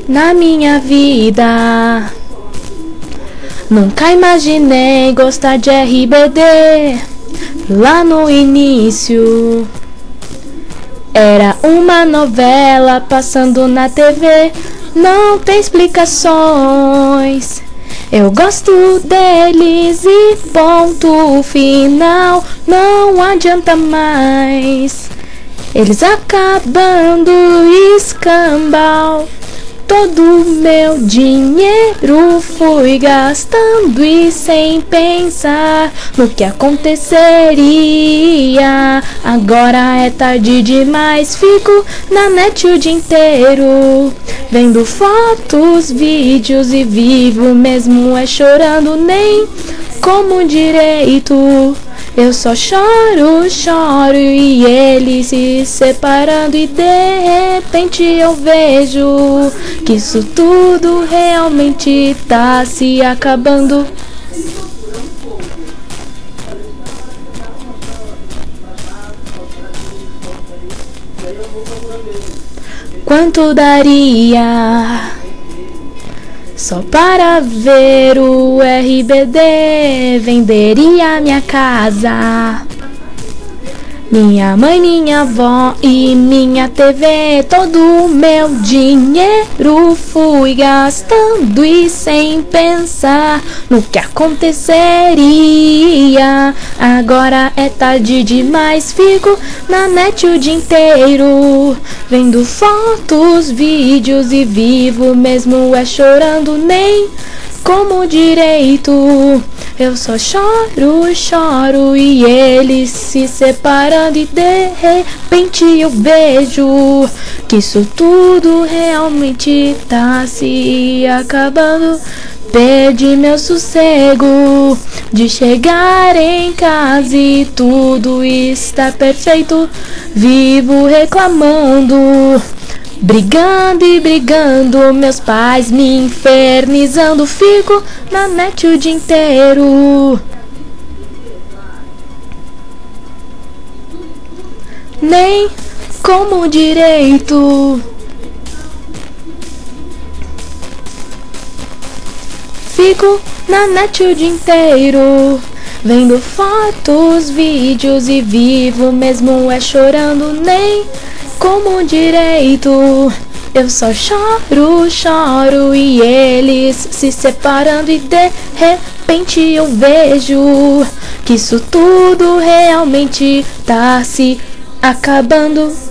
Na minha vida, nunca imaginei gostar de RBD. Lá no início, era uma novela passando na TV. Não tem explicações, eu gosto deles e ponto final. Não adianta mais, eles acabando escambau. Todo meu dinheiro fui gastando e sem pensar no que aconteceria. Agora é tarde demais, fico na net o dia inteiro, vendo fotos, vídeos e vivo mesmo é chorando, nem como direito. Eu só choro, choro e eles se separando e de repente eu vejo que isso tudo realmente tá se acabando. Quanto daria só para ver o RBD? Venderia minha casa, minha mãe, minha avó e minha TV. Todo o meu dinheiro fui gastando e sem pensar no que aconteceria. Agora é tarde demais, fico na net o dia inteiro, vendo fotos, vídeos e vivo mesmo é chorando, nem como direito. Eu só choro, choro e eles se separando e de repente eu vejo que isso tudo realmente tá se acabando. Perdi meu sossego de chegar em casa e tudo está perfeito. Vivo reclamando, brigando e brigando, meus pais me infernizando. Fico na net o dia inteiro, nem como direito. Fico na net o dia inteiro, vendo fotos, vídeos e vivo mesmo é chorando, nem como direito. Eu só choro, choro e eles se separando e de repente eu vejo que isso tudo realmente tá se acabando.